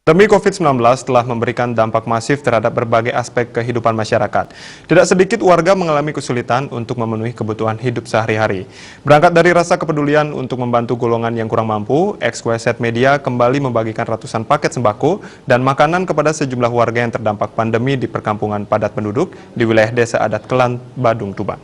Pandemi COVID-19 telah memberikan dampak masif terhadap berbagai aspek kehidupan masyarakat. Tidak sedikit warga mengalami kesulitan untuk memenuhi kebutuhan hidup sehari-hari. Berangkat dari rasa kepedulian untuk membantu golongan yang kurang mampu, XYZ Media kembali membagikan ratusan paket sembako dan makanan kepada sejumlah warga yang terdampak pandemi di perkampungan padat penduduk di wilayah Desa Adat Kelan, Badung, Tuban.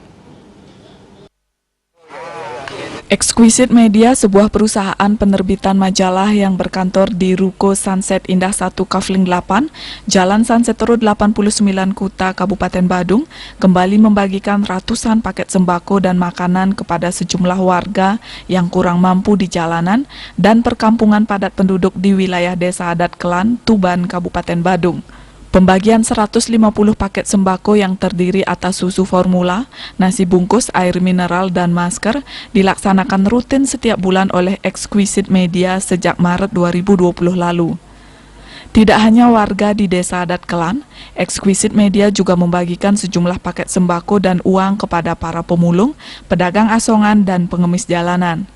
XYZ Media, sebuah perusahaan penerbitan majalah yang berkantor di Ruko Sunset Indah 1 Kafling 8, Jalan Sunset Road 89 Kuta, Kabupaten Badung, kembali membagikan ratusan paket sembako dan makanan kepada sejumlah warga yang kurang mampu di jalanan dan perkampungan padat penduduk di wilayah Desa Adat Kelan, Tuban, Kabupaten Badung. Pembagian 150 paket sembako yang terdiri atas susu formula, nasi bungkus, air mineral, dan masker dilaksanakan rutin setiap bulan oleh XYZ Media sejak Maret 2020 lalu. Tidak hanya warga di Desa Adat Kelan, XYZ Media juga membagikan sejumlah paket sembako dan uang kepada para pemulung, pedagang asongan, dan pengemis jalanan.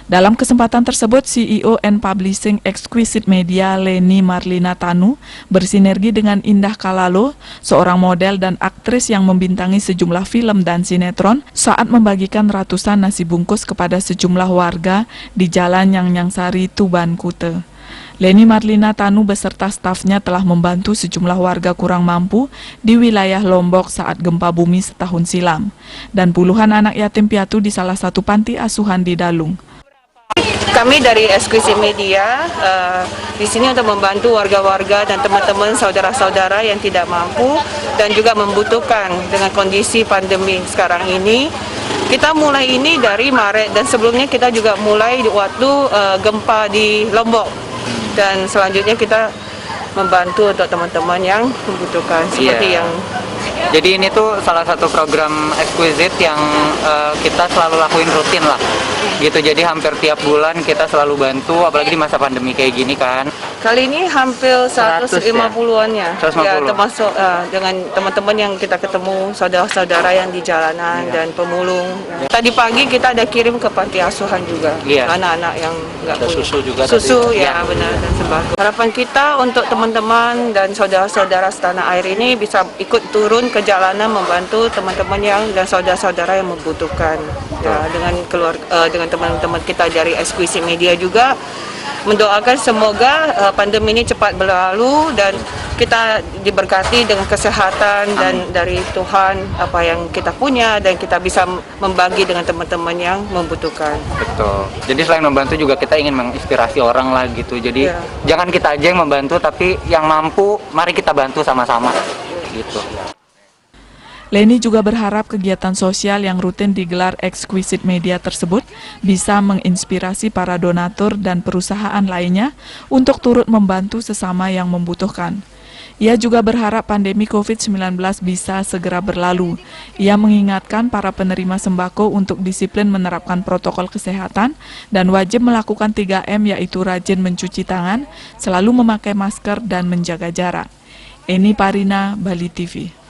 Dalam kesempatan tersebut, CEO and Publishing XYZ Media Leni Marlina Tanu bersinergi dengan Indah Kalalo, seorang model dan aktris yang membintangi sejumlah film dan sinetron, saat membagikan ratusan nasi bungkus kepada sejumlah warga di Jalan Nyangsari, Tuban, Kute. Leni Marlina Tanu beserta stafnya telah membantu sejumlah warga kurang mampu di wilayah Lombok saat gempa bumi setahun silam, dan puluhan anak yatim piatu di salah satu panti asuhan di Dalung. Kami dari XYZ Media di sini untuk membantu warga-warga dan teman-teman saudara-saudara yang tidak mampu dan juga membutuhkan dengan kondisi pandemi sekarang ini. Kita mulai ini dari Maret dan sebelumnya kita juga mulai waktu gempa di Lombok, dan selanjutnya kita membantu untuk teman-teman yang membutuhkan seperti yang. Jadi ini tuh salah satu program XYZ yang kita selalu lakuin rutin lah, gitu. Jadi hampir tiap bulan kita selalu bantu, apalagi di masa pandemi kayak gini kan. Kali ini hampir 150-annya, ya, termasuk dengan teman-teman yang kita ketemu, saudara-saudara yang di jalanan dan pemulung. Tadi pagi kita ada kirim ke panti asuhan juga, anak-anak yang nggak punya susu juga. Susu ya benar, dan sembako. Harapan kita untuk teman-teman dan saudara-saudara setanah air ini bisa ikut turun ke jalanan membantu teman-teman yang dan saudara-saudara yang membutuhkan. Ya, dengan teman-teman kita dari XYZ Media juga mendoakan semoga pandemi ini cepat berlalu dan kita diberkati dengan kesehatan dan dari Tuhan apa yang kita punya, dan kita bisa membagi dengan teman-teman yang membutuhkan. Betul. Jadi selain membantu juga kita ingin menginspirasi orang lah gitu. Jadi jangan kita aja yang membantu, tapi yang mampu mari kita bantu sama-sama gitu. Leni juga berharap kegiatan sosial yang rutin digelar XYZ Media tersebut bisa menginspirasi para donatur dan perusahaan lainnya untuk turut membantu sesama yang membutuhkan. Ia juga berharap pandemi COVID-19 bisa segera berlalu. Ia mengingatkan para penerima sembako untuk disiplin menerapkan protokol kesehatan dan wajib melakukan 3M, yaitu rajin mencuci tangan, selalu memakai masker, dan menjaga jarak. Eni Parina, Bali TV.